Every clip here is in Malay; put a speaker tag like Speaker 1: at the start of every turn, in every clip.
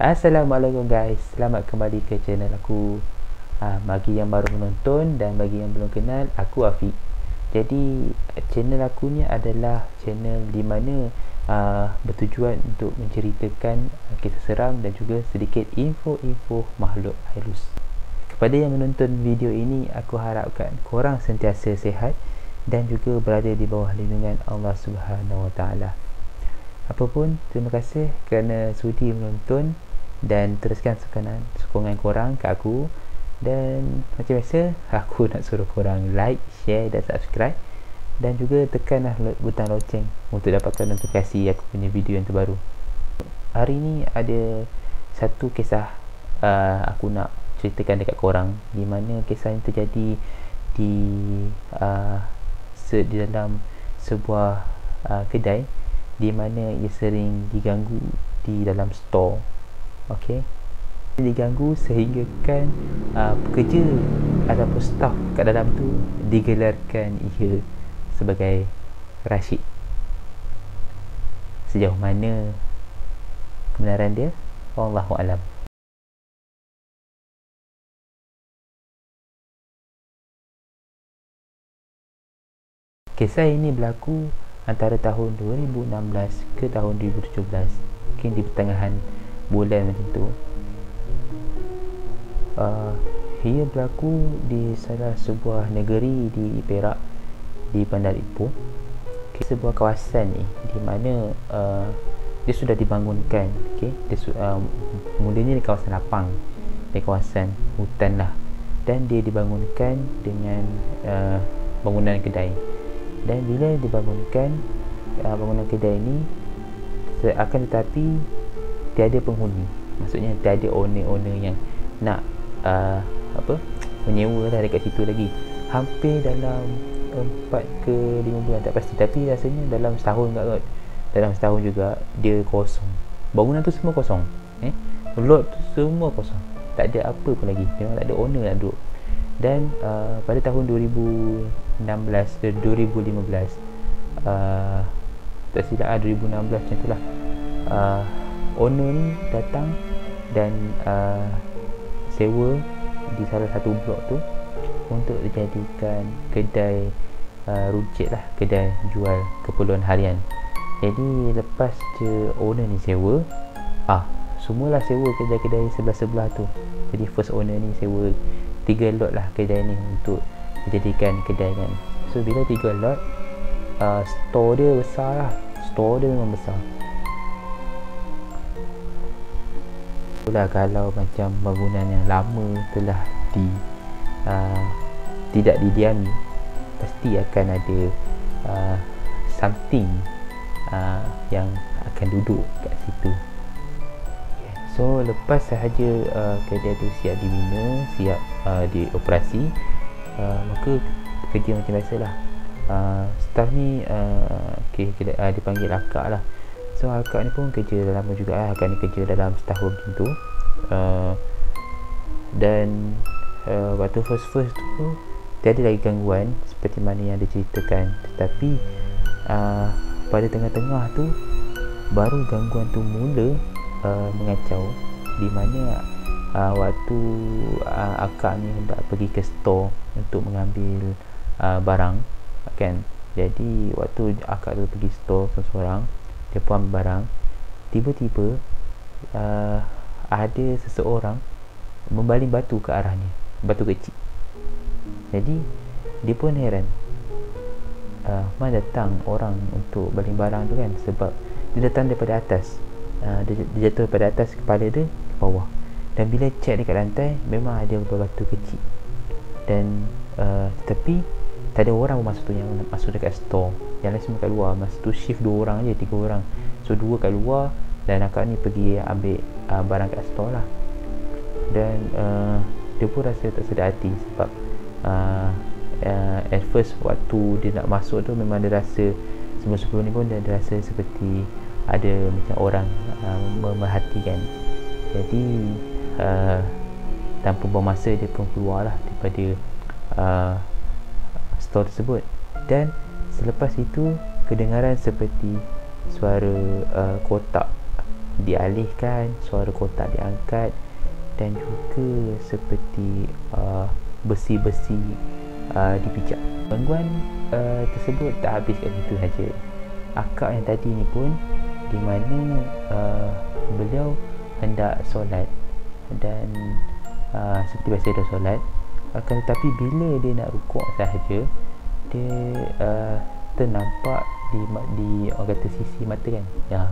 Speaker 1: Assalamualaikum guys, selamat kembali ke channel aku. Bagi yang baru menonton dan bagi yang belum kenal, aku Afiq. Jadi channel aku ni adalah channel di mana bertujuan untuk menceritakan kisah seram dan juga sedikit info-info makhluk halus. Kepada yang menonton video ini, aku harapkan korang sentiasa sihat dan juga berada di bawah lindungan Allah Subhanahu Wa Taala. Apapun, terima kasih kerana sudi menonton dan teruskan sokongan korang ke aku. Dan macam biasa, aku nak suruh korang like, share dan subscribe, dan juga tekanlah butang loceng untuk dapatkan notifikasi aku punya video yang terbaru. Hari ni ada satu kisah aku nak ceritakan dekat korang, di mana kisah yang terjadi di dalam sebuah kedai di mana ia sering diganggu di dalam store. Okey, diganggu sehingga kan pekerja ataupun staff kat dalam tu digelarkan ia sebagai Rashid. Sejauh mana kebenaran dia, wallahu alam. Kisah ini berlaku antara tahun 2016 ke tahun 2017, mungkin di pertengahan bulan macam tu. Ia berlaku di salah sebuah negeri di Perak, di Bandar Ipoh. Sebuah kawasan ni di mana dia sudah dibangunkan. Mulanya di kawasan lapang, di kawasan hutan lah, dan dia dibangunkan dengan bangunan kedai. Dan bila dibangunkan bangunan kedai ni, akan tetapi tiada penghuni, maksudnya tiada owner yang nak menyewa lah dekat situ lagi. Hampir dalam 4 ke 5 bulan, tak pasti, tapi rasanya dalam setahun kot. Dalam setahun juga dia kosong. Bangunan tu semua kosong, lot tu semua kosong, tak ada apa pun lagi, memang tak ada owner nak duduk. Dan pada tahun 2015 tak silap 2016 macam tu lah, owner ni datang dan sewa di salah satu blok tu untuk dijadikan kedai runcit lah, kedai jual keperluan harian. Jadi lepas je owner ni sewa, semualah sewa kedai-kedai sebelah-sebelah tu. Jadi first owner ni sewa 3 lot lah kedai ni untuk dijadikan kedai kan. So bila 3 lot, store dia besar lah, store dia memang besar. Itulah, kalau macam bangunan yang lama telah tidak didiami, pasti akan ada something yang akan duduk kat situ. So lepas sahaja kedai tu siap dibina, siap dioperasi, maka kerja macam biasalah. Staff ni dipanggil akak lah. So akak ni pun kerja dah lama juga lah. Akak ni kerja dalam setahun macam tu. Dan waktu first tu tiada lagi gangguan seperti mana yang diceritakan. Tetapi pada tengah-tengah tu baru gangguan tu mula mengacau, di mana waktu akak ni hendak pergi ke store untuk mengambil barang kan. Jadi waktu akak tu pergi store seorang, dia pun ambil barang, tiba-tiba ada seseorang membaling batu ke arahnya, batu kecil. Jadi dia pun heran, mana datang orang untuk baling barang tu kan, sebab dia datang daripada atas. Dia jatuh daripada atas, kepala dia ke bawah. Dan bila cek dekat lantai, memang ada batu kecil. Dan tetapi tak ada orang pun masa tu yang masuk dekat store. Yang lain semua kat luar. Masa tu shift 2 orang je, 3 orang. So 2 kat luar, dan akak ni pergi ambil barang kat store lah. Dan dia pun rasa tak sedar hati, sebab at first waktu dia nak masuk tu, memang dia rasa sebelum ni pun dia rasa seperti ada macam orang memerhatikan. Jadi tanpa buang masa, dia pun keluar lah daripada store tersebut. Dan selepas itu kedengaran seperti suara kotak dialihkan, suara kotak diangkat, dan juga seperti besi-besi dipijak. Gangguan tersebut tak habis kat situ saja. Akak yang tadi ni pun, di mana beliau hendak solat, dan seperti biasa dia solat, akan tetapi bila dia nak rukuk sahaja, dia ternampak di orang kata sisi mata kan, ya,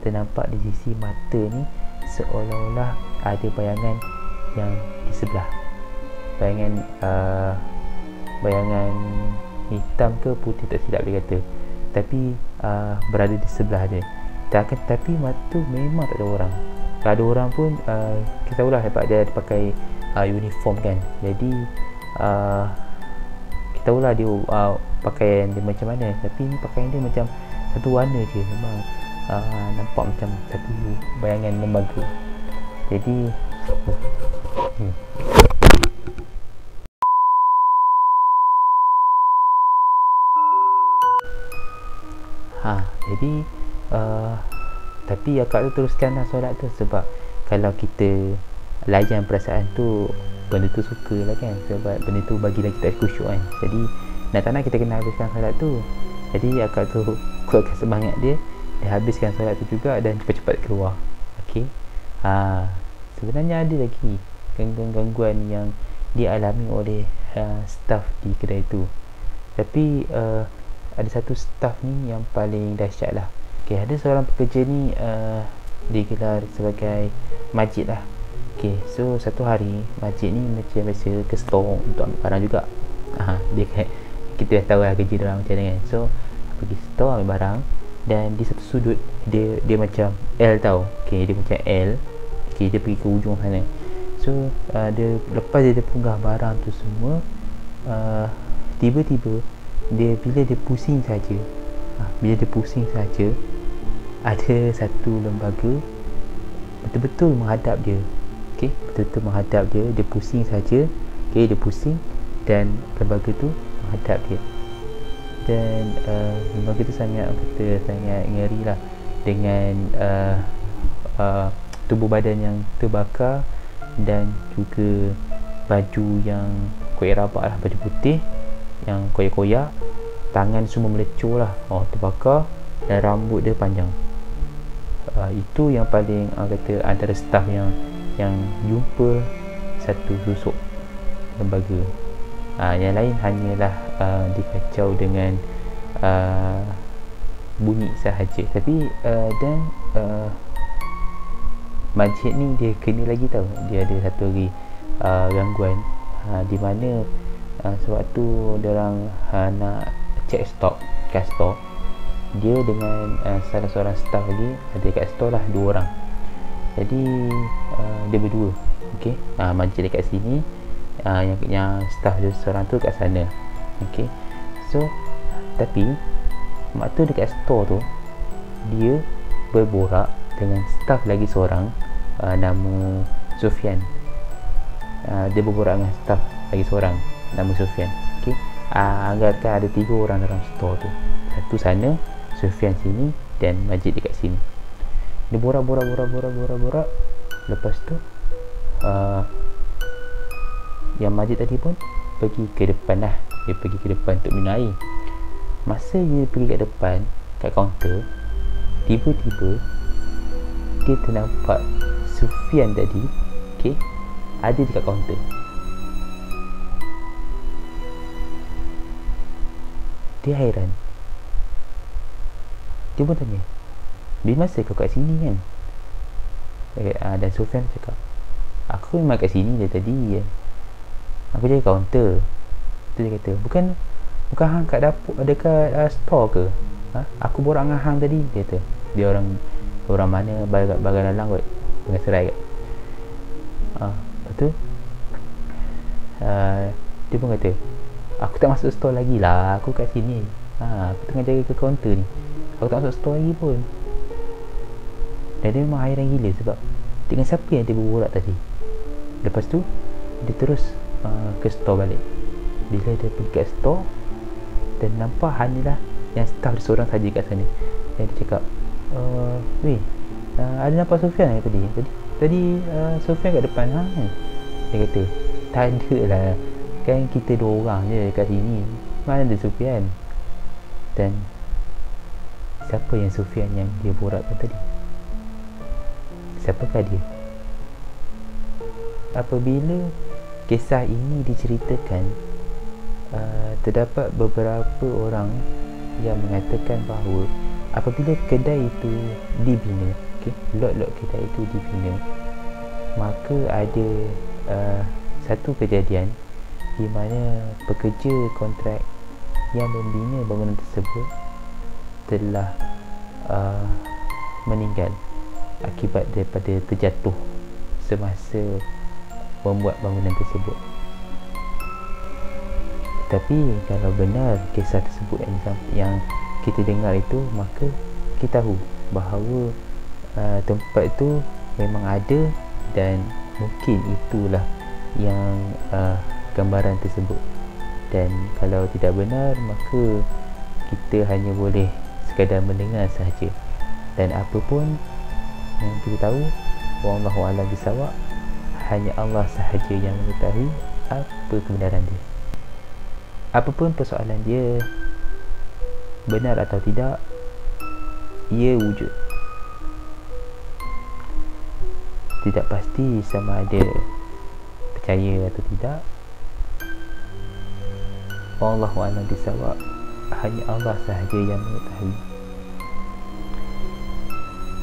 Speaker 1: ternampak di sisi mata ni seolah-olah ada bayangan yang di sebelah, bayangan hitam ke putih tak silap dia kata, tapi berada di sebelah dia. Tapi mata memang tak ada orang. Kalau ada orang pun kita tahulah sebab dia ada pakai uniform kan, jadi kita tahulah dia pakaian dia macam mana, tapi ni pakaian dia macam satu warna je, memang nampak macam satu bayangan lembaga. Jadi jadi tapi akak tu teruskanlah solat tu, sebab kalau kita layan perasaan tu, benda tu suka lah kan, sebab benda tu bagi lagi tak khusyuk kan. Jadi nak tak nak kita kena habiskan solat tu. Jadi akak tu kuatkan semangat dia habiskan solat tu juga, dan cepat-cepat keluar. Okey. Sebenarnya ada lagi gangguan yang dialami oleh staff di kedai tu, tapi ada satu staff ni yang paling dahsyat lah. Okay, ada seorang pekerja ni digelar sebagai Majid lah. Okay, so satu hari Majid ni macam biasa ke store untuk ambil barang juga. Kita dah tahu lah kerja dia macam mana kan. So pergi store ambil barang, dan di satu sudut dia macam L tau. Okay, dia macam L. Okay, dia pergi ke ujung sana. So lepas dia punggah barang tu semua, tiba-tiba bila dia pusing saja, ada satu lembaga betul-betul menghadap dia. Okey, betul-betul menghadap dia. Dia pusing saja. Okey, dia pusing dan lembaga tu menghadap dia. Dan lembaga tu sangat ngeri lah, dengan tubuh badan yang terbakar, dan juga baju yang koyak rabak lah, baju putih yang koyak-koyak, tangan semua melecur lah, terbakar, dan rambut dia panjang. Itu yang paling kata antara staff yang jumpa satu susuk lembaga. Yang lain hanyalah dikacau dengan bunyi sahaja. Tapi dan Majid ni dia kena lagi tau, dia ada satu lagi gangguan, di mana sewaktu diorang nak check stok kat store, dia dengan salah seorang staff lagi ada kat store lah, 2 orang. Jadi dia berdua. Okey, Majid dekat sini, yang staff dia seorang tu kat sana. Okey, so tapi mak tu dekat store tu, dia berborak dengan staff lagi seorang, nama Sufian. Dia berborak dengan staff lagi seorang nama Sufian. Okey, anggapkan ada 3 orang dalam store tu, satu sana, Sufian sini, dan Majid dekat sini. Dia borak. Lepas tu yang Majid tadi pun pergi ke depan lah. Dia pergi ke depan untuk minum air. Masa dia pergi kat depan, kat kaunter, tiba-tiba dia ternampak Sufian tadi, okay, ada dekat kaunter. Dia hairan. Dia pun tanya, bila masa kau kat sini kan? Dan Sufian cakap, aku memang kat sini dari tadi. Aku jadi kaunter. Tu dia kata, bukan hang kat dapur, dekat store ke? Aku borak dengan hang tadi, dia kata. Dia orang mana, bagian dalam kot, dengan serai kot. Lepas tu dia pun kata, aku tak masuk store lagi lah, aku kat sini. Aku tengah jaga ke kaunter ni, aku tak masuk store lagi pun. Dan dia memang hairan gila sebab dengan siapa yang dia berborak tadi. Lepas tu dia terus ke store balik. Bila dia pergi kat store, dan nampak hanyalah yang staff dia seorang saja kat sana. Dan dia cakap, weh, ada nampak Sufian ke tadi Sufian kat depan dia kata tak ada lah, kan kita 2 orang je kat sini, mana ada Sufian. Dan siapa yang Sufian yang dia borakkan tadi? Siapakah dia? Apabila kisah ini diceritakan, terdapat beberapa orang yang mengatakan bahawa apabila kedai itu dibina, lot-lot kedai itu dibina, maka ada satu kejadian di mana pekerja kontrak yang membina bangunan tersebut telah meninggal akibat daripada terjatuh semasa membuat bangunan tersebut. Tapi kalau benar kisah tersebut yang kita dengar itu, maka kita tahu bahawa tempat itu memang ada, dan mungkin itulah yang gambaran tersebut. Dan kalau tidak benar, maka kita hanya boleh sekadar mendengar sahaja. Dan apa pun yang kita tahu, wallahu a'lam bissawab, hanya Allah sahaja yang mengetahui apa kebenaran dia. Apapun persoalan dia, benar atau tidak, ia wujud. Tidak pasti sama ada percaya atau tidak. Wallahu a'lam bissawab, hanya Allah sahaja yang mengetahui.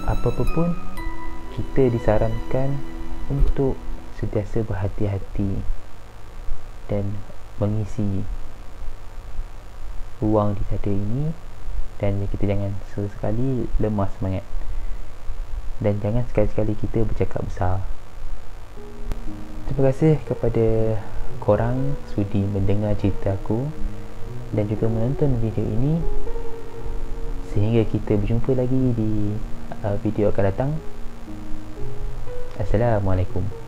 Speaker 1: Apapun, kita disarankan untuk sentiasa berhati-hati dan mengisi ruang di dada ini, dan kita jangan sekali lemah semangat, dan jangan sekali-sekali kita bercakap besar. Terima kasih kepada korang sudi mendengar cerita aku dan juga menonton video ini. Sehingga kita berjumpa lagi di video akan datang. Assalamualaikum.